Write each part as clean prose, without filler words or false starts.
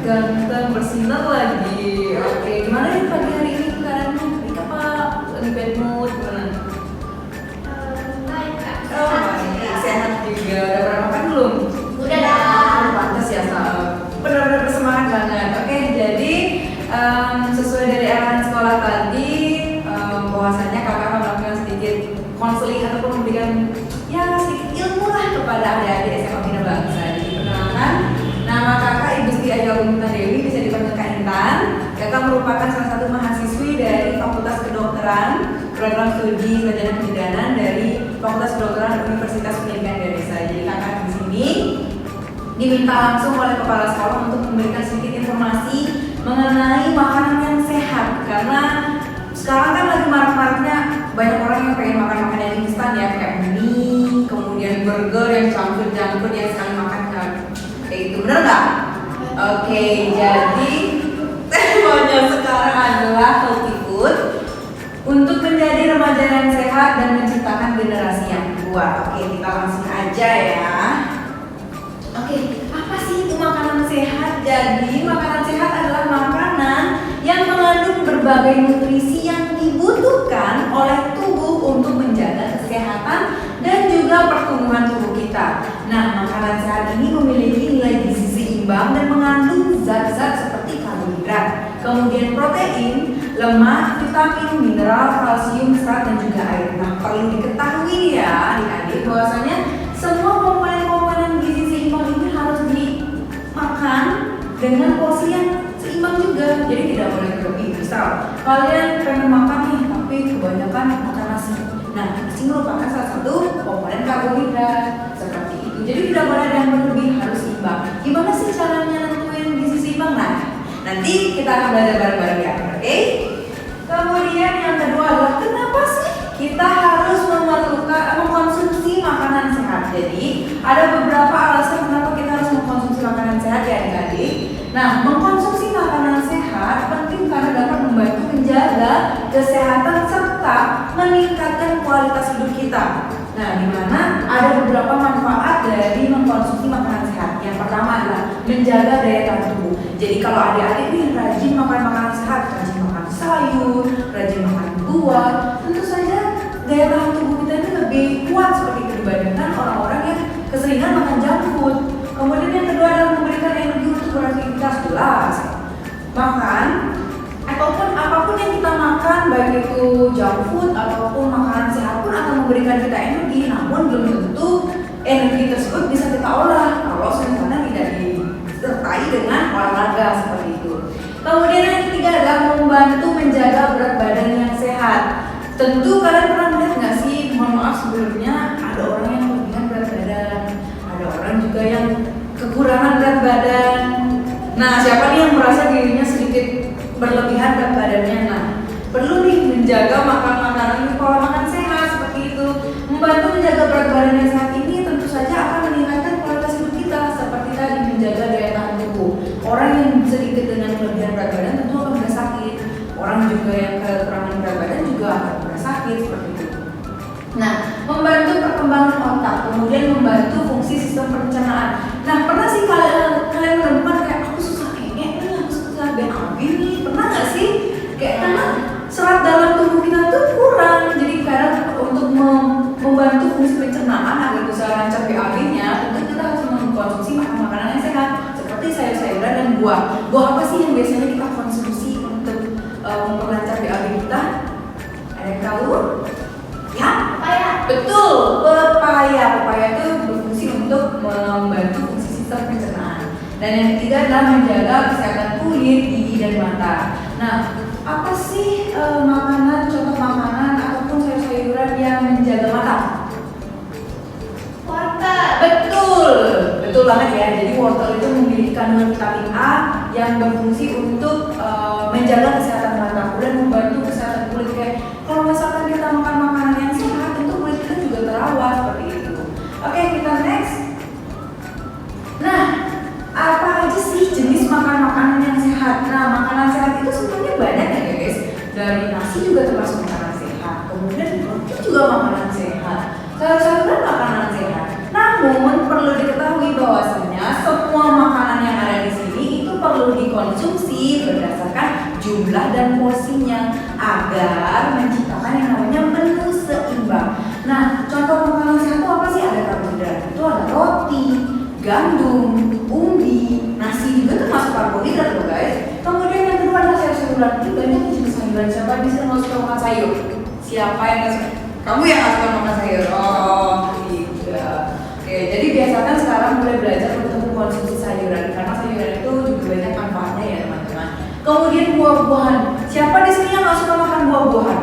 ganteng, bersinar lagi. Oke, gimana nih pagi hari ini keadaanmu? Baik apa? Lagi bad mood? Gimana? Baik kak. Oh, baik. Sehat juga. Udah pernah makan belum? Udah dah. Pantas ya, benar-benar bersemangat banget. Oke, jadi sesuai dari arahan sekolah tadi, bahwasanya kakak akan melakukan sedikit konseling ataupun memberikan ya sedikit ilmu lah kepada adik-adik SMA Bina Bangsa. Jadi perkenalkan, nama kakak Ibu Sri Ayu Agungita Dewi, bisa dipanggil Kak Intan. Kakak merupakan salah satu mahasiswi dari Fakultas Kedokteran, program studi sarjana kebidanan dari Fakultas Kedokteran Universitas Pendidikan Indonesia. Jadi kakak di sini diminta langsung oleh kepala sekolah untuk memberikan sedikit informasi mengenai makanan yang sehat, karena sekarang kan lagi marak-maraknya banyak orang yang pengen makan makanan yang instan ya, kayak mie, kemudian burger yang campur-campur yang sekali makan kayak itu, bener nggak? Oke, jadi temanya sekarang adalah healthy food untuk menjadi remaja yang sehat dan menciptakan generasi yang kuat. Oke, kita langsung aja ya. Oke, apa sih itu makanan sehat? Jadi makanan sehat adalah makanan yang mengandung berbagai nutrisi yang dibutuhkan oleh tubuh untuk menjaga kesehatan dan juga pertumbuhan tubuh kita. Nah, makanan sehat ini memiliki nilai gizi seimbang dan mengandung zat-zat seperti karbohidrat, kemudian protein, lemak, vitamin, mineral, kalsium, serat, dan juga air. Nah, perlu diketahui ya adik-adik bahwasanya semua komponen-komponen gizi seimbang ini harus dimakan dengan porsi yang seimbang juga. Jadi tidak boleh berlebih. Misal kalian pengen makan nih tapi kebanyakan makan nasi. Nah, nasi merupakan salah satu komponen karbohidrat seperti itu. Jadi tidak boleh ada yang berlebih, harus seimbang. Gimana sih caranya nentuin gizi seimbang? Nah, nanti kita akan belajar bareng-bareng ya, oke? Kemudian yang kedua adalah kenapa sih kita harus mengkonsumsi makanan sehat? Jadi ada beberapa alasan kenapa kita harus mengkonsumsi makanan sehat ya adik-adik. Nah, mengkonsumsi makanan sehat penting karena dapat membantu menjaga kesehatan serta meningkatkan kualitas hidup kita. Nah, di mana ada beberapa manfaat dari mengkonsumsi makanan sehat. Yang pertama adalah menjaga daya tahan tubuh. Jadi kalau adik-adik nih rajin makan makanan sehat, rajin makan sayur, rajin makan buah, tentu saja daya tahan tubuh kita ini lebih kuat seperti itu dibandingkan orang-orang yang keseringan makan junk food. Kemudian yang kedua adalah memberikan energi untuk beraktivitas. Jelas makan ataupun apapun yang kita makan, baik itu junk food ataupun makanan sehat pun akan memberikan kita energi, namun belum tentu energi tersebut bisa kita olah kalau misalnya tidak disertai dengan olahraga seperti itu. Kemudian yang ketiga adalah membantu menjaga berat badan yang sehat. Tentu kalian pernah melihat nggak sih, mohon maaf sebelumnya, ada orang yang kelebihan berat badan, ada orang juga yang kekurangan berat badan. Nah, siapa nih yang merasa dirinya sedikit berlebihan berat badannya? Nah, perlu nih menjaga makan makanan pola makan sehat seperti itu. Membantu menjaga berat badan yang sehat ini tentu saja akan meningkatkan kualitas hidup kita, seperti tadi menjaga daya tahan tubuh. Orang yang sedikit dengan kelebihan berat badan tentu akan mudah sakit. Orang juga yang kekurangan berat badan juga akan mudah sakit seperti itu. Nah, membantu perkembangan otak, kemudian membantu fungsi sistem pencernaan. Nah, pernah sih kalian menemukan kayak aku susah kayaknya nih, aku susah BAB nih, pernah nggak sih? Kayak karena serat dalam tubuh kita tuh kurang, jadi kadang untuk membantu fungsi pencernaan agar bisa lancar BAB-nya, tentu kita harus mengkonsumsi makanan yang sehat seperti sayur-sayuran dan buah. Buah apa sih yang biasanya kita konsumsi untuk memperlancar BAB kita? Ada yang tahu? Ya? Pepaya. Betul, pepaya. Pepaya itu berfungsi untuk membantu fungsi sistem pencernaan. Dan yang ketiga adalah menjaga kesehatan kulit, gigi, dan mata. Nah, apa sih contoh makanan ataupun sayur-sayuran yang menjaga mata? Wortel. Betul banget ya. Jadi wortel itu memiliki kandungan vitamin A yang berfungsi untuk menjaga kesehatan mata dan membantu kesehatan kulit. Kayak kalau misalkan kita makan makanan yang sehat, tentu kulit kita juga terawat seperti itu. Oke, kita next. Nah, apa aja sih jenis makanan yang sehat? Nah, makanan sehat itu sebenarnya banyak ya guys. Dari nasi juga termasuk makanan sehat. Kemudian roti juga makanan sehat. Sayur-sayuran makanan sehat. Namun perlu diketahui bahwasanya semua makanan yang ada di sini itu perlu perlu dikonsumsi berdasarkan jumlah dan porsinya agar menciptakan yang namanya menu seimbang. Nah, contoh makanan sehat itu apa sih? Ada karbohidrat, itu ada roti, gandum, umbi, nasi juga termasuk karbohidrat loh guys. Kemudian yang kedua adalah sayur-sayuran. Ini banyak jenis sayuran. Siapa di sini nggak suka makan sayur? Siapa yang nggak suka? Kamu yang nggak suka makan sayur? Oh, iya. Oke, jadi biasakan sekarang mulai belajar untuk mengkonsumsi sayuran karena sayuran itu juga banyak manfaatnya ya teman-teman. Kemudian buah-buahan. Siapa di sini yang nggak suka makan buah-buahan?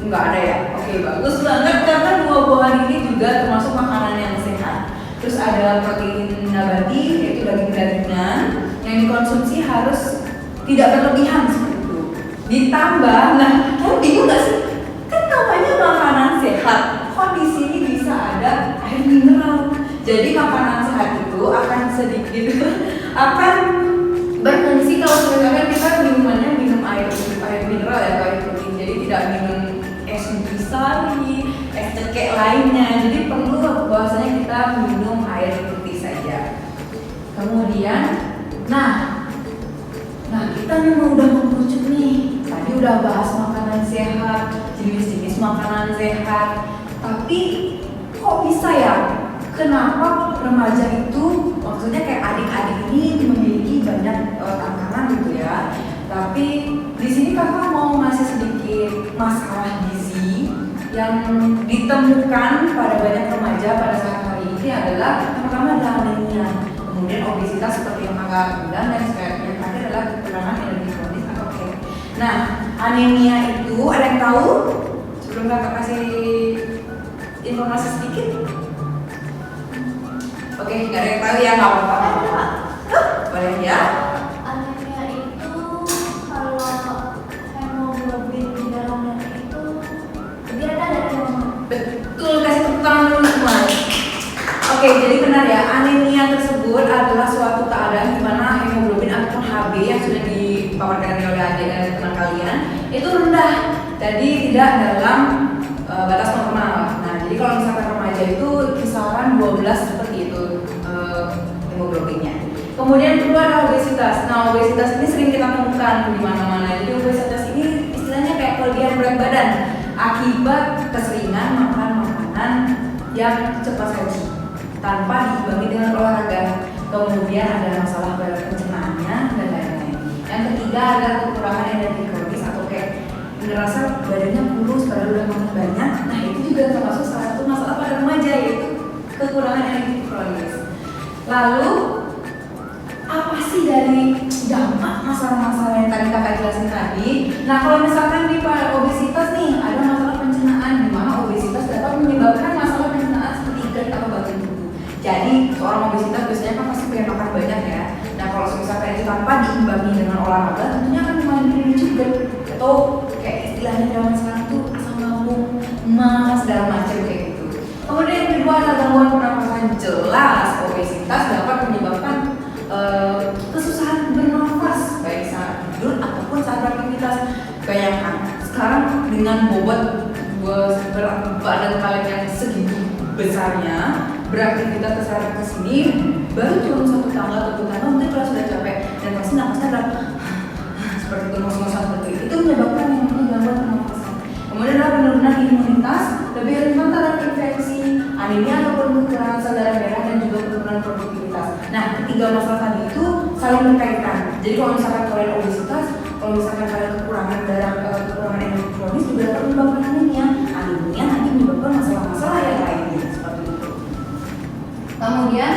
Nggak ada ya? Oke, bagus banget karena buah-buahan ini juga termasuk makanan yang sehat. Terus ada protein nabati yaitu daging-dagingan yang dikonsumsi harus tidak berlebihan seperti itu. Ditambah, nah kamu bingung nggak sih? Kan namanya makanan sehat, kok di sini bisa ada air mineral? Jadi makanan sehat itu akan sedikit akan berfungsi kalau misalkan kita minumannya minum air mineral ya, air putih. Jadi tidak minum es nutrisari, es cekek lainnya. Jadi perlu bahwasanya kita minum air putih saja. Kemudian, nah kita memang udah mengerucut nih. Tadi udah bahas makanan sehat, jenis-jenis makanan sehat. Tapi kok bisa ya? Kenapa remaja itu, maksudnya kayak adik-adik ini memiliki banyak tantangan gitu ya? Tapi di sini kakak mau ngasih sedikit masalah gizi yang ditemukan pada banyak remaja pada saat hari ini adalah yang pertama adalah anemia, kemudian obesitas seperti yang kakak bilang, dan yang terakhir adalah kekurangan energi kronis atau KEP. Nah, anemia itu ada yang tahu? Sebelum kakak kasih informasi sedikit. Oke, nggak ada yang tahu ya, nggak apa-apa. Boleh ya? Anemia itu kalau hemoglobin di dalamnya itu lebih rendah dari normal. Betul, kasih tepuk tangan dulu semua. Oke, jadi benar ya, anemia tersebut adalah suatu keadaan di mana hemoglobin atau Hb yang sudah dipaparkan oleh adik dan teman kalian itu rendah, jadi tidak dalam batas normal. Nah, jadi kalau misalkan remaja itu kisaran 12 seperti itu hemoglobinnya. Kemudian kedua adalah obesitas. Nah, obesitas ini sering kita temukan di mana-mana. Jadi obesitas ini istilahnya kayak kelebihan berat badan akibat keseringan makan makanan yang cepat saji tanpa diimbangi dengan olahraga. Kemudian ada masalah pada pencernaannya dan lain-lain. Yang ketiga adalah kekurangan energi kronis atau kayak ngerasa badannya kurus padahal udah makan banyak. Nah, itu juga termasuk salah satu masalah pada remaja, yaitu kekurangan energi kronis. Lalu apa sih dari dampak masalah-masalah yang tadi kakak jelasin tadi? Nah, kalau misalkan di obesitas nih ada masalah pencernaan, di mana obesitas dapat menyebabkan masalah pencernaan seperti GERD atau bagian tubuh. Jadi seorang obesitas biasanya kan pasti pengen makan banyak ya. Nah, kalau misalkan itu tanpa diimbangi dengan olahraga, tentunya akan memicu GERD atau kayak istilahnya dalam sekarang tuh asam lambung, emas, segala macam kayak gitu. Kemudian yang kedua adalah gangguan pernapasan. Jelas obesitas dapat menyebabkan kesusahan bernafas baik saat tidur ataupun saat beraktivitas. Bayangkan sekarang dengan bobot berat badan kalian yang segitu besarnya, beraktivitas kesana kesini, baru turun satu tangga atau dua tangga mungkin kalau sudah capek dan pasti nafasnya adalah seperti itu, ngos-ngosan seperti itu menyebabkan yang namanya gangguan pernapasan. Kemudian adalah penurunan imunitas, lebih rentan terhadap infeksi, anemia ataupun kekurangan sel darah merah, dan juga penurunan produktivitas. Nah, ketiga masalah tadi itu saling berkaitan. Jadi kalau misalkan kalian obesitas, kalau misalkan kalian kekurangan darah, kekurangan energi kronis juga dapat menyebabkan anemia. Anemia nanti menyebabkan masalah-masalah yang lainnya seperti itu. Kemudian,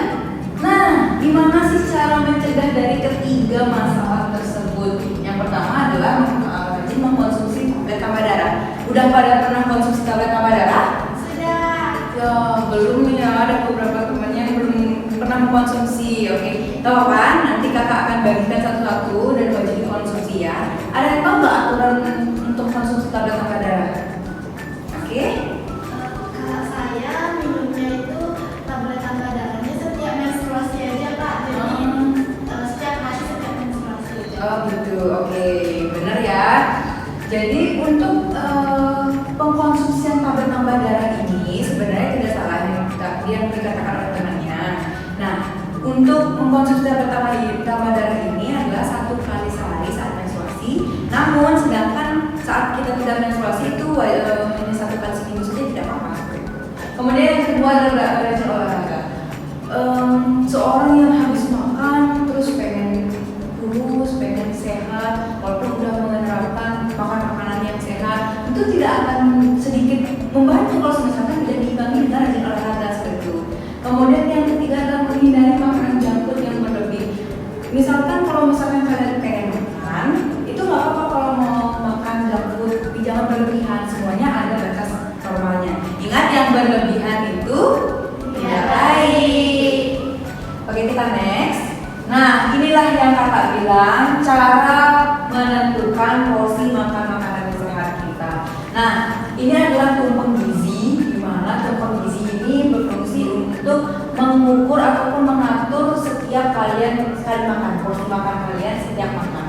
nah, gimana sih cara mencegah dari ketiga masalah tersebut? Yang pertama adalah rajin mengkonsumsi tablet tambah darah. Udah pada pernah konsumsi tablet tambah darah? Sudah. Ya, belum ya, ada beberapa temannya yang belum pernah mengkonsumsi. Oke, tahu apa? Nanti kakak akan bagikan satu-satu dan wajib dikonsumsi ya. Ada yang tahu nggak aturan untuk konsumsi tablet tambah darah? Oke? Kalau saya minumnya itu tablet tambah darahnya setiap menstruasi aja Pak. Jadi setiap hari setiap menstruasi. Oh gitu, oke, benar ya. Jadi untuk pengkonsumsian tablet tambah darah ini sebenarnya tidak salah yang dikatakan oleh temannya. Nah, untuk mengkonsumsi tablet tambah darah ini sedangkan saat kita tidak menstruasi itu hanya 1 kali seminggu saja tidak apa-apa. Kemudian yang kedua adalah rajin olahraga. Seorang yang habis makan terus pengen kurus, pengen sehat, walaupun udah menerapkan makan makanan yang sehat, itu tidak akan sedikit membantu kalau misalkan tidak diimbangi dengan rajin olahraga seperti itu. Kemudian yang ketiga adalah menghindari makanan junk food yang berlebih. Misalkan kalau misalkan kalian pengen makan, itu nggak apa-apa kalau mau makan junk food, tapi jangan berlebihan. Semuanya ada batas normalnya. Ingat yang berlebihan itu tidak baik. Oke, kita next. Nah, inilah yang kakak bilang cara menentukan porsi makan makanan sehat kita. Nah, ini adalah tumpeng gizi, di mana tumpeng gizi ini berfungsi untuk mengukur ataupun mengatur setiap kalian sekali makan, porsi makan kalian setiap makan.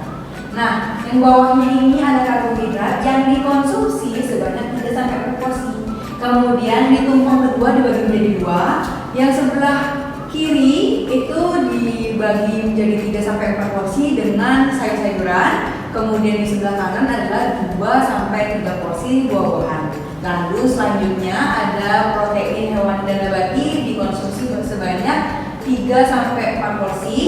Nah, yang bawahnya ini ada karbohidrat yang dikonsumsi sebanyak 3-4 porsi. Kemudian di tumpeng kedua dibagi menjadi 2, yang sebelah kiri itu dibagi menjadi 3-4 porsi dengan sayur-sayuran. Kemudian di sebelah kanan adalah 2-3 porsi buah-buahan. Lalu selanjutnya ada protein hewani dan nabati dikonsumsi sebanyak 3-4 porsi.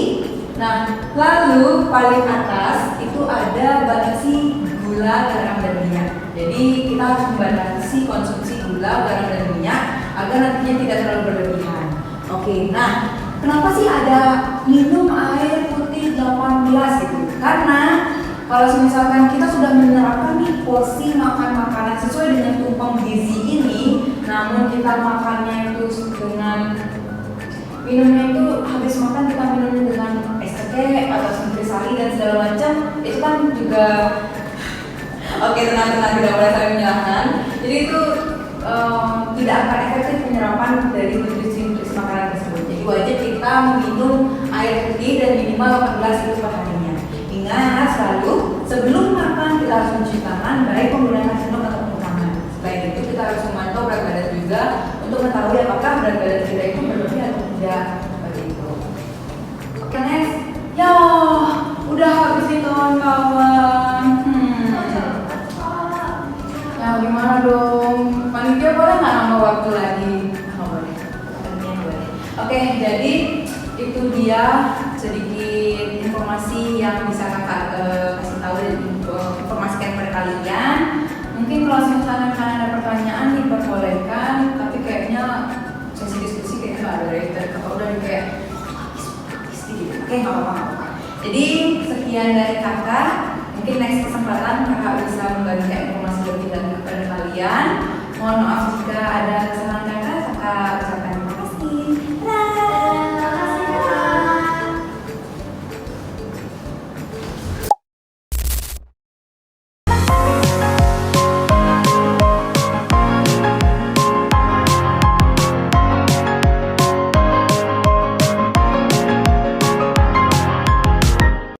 Nah, lalu paling atas itu ada batasi gula, garam, dan minyak. Jadi kita harus membatasi konsumsi gula, garam, dan minyak agar nantinya tidak terlalu berlebihan. Oke, nah kenapa sih ada minum air putih 8 gelas gitu? Karena kalau misalkan kita sudah menerapkan nih porsi makan makanan sesuai dengan tumpeng gizi ini, namun kita makannya itu dengan minumnya itu habis makan kita minumnya dengan es teh atau nutrisari dan segala macam, itu kan juga oke, tenang-tenang, tidak boleh saling menyalahkan. Jadi itu tidak akan efektif penyerapan dari nutrisi makanan tersebut. Jadi wajib kita minum air putih dan minimal 8 gelas itu per harinya. Ingat selalu sebelum makan kita harus mencuci tangan, baik menggunakan sendok ataupun tangan. Selain itu kita harus memantau berat badan juga untuk mengetahui apakah berat badan kita itu berlebih atau tidak. Seperti itu. Oke, next. Ya, udah habis nih kawan-kawan. Nah, gimana dong? Panitia boleh nggak nambah waktu lagi? Oh, boleh. Boleh. Oke, jadi itu dia sedikit informasi yang bisa kakak kasih tahu dan informasikan kepada kalian. Mungkin kalau misalnya kalian ada pertanyaan diperbolehkan, tapi kayaknya sesi diskusi kayaknya nggak ada deh. Dan kakak udah kayak gitu. Oke, nggak apa-apa. Jadi sekian dari kakak. Mungkin next kesempatan kakak bisa membagikan informasi lebih lanjut kepada kalian. Mohon maaf jika ada kesalahan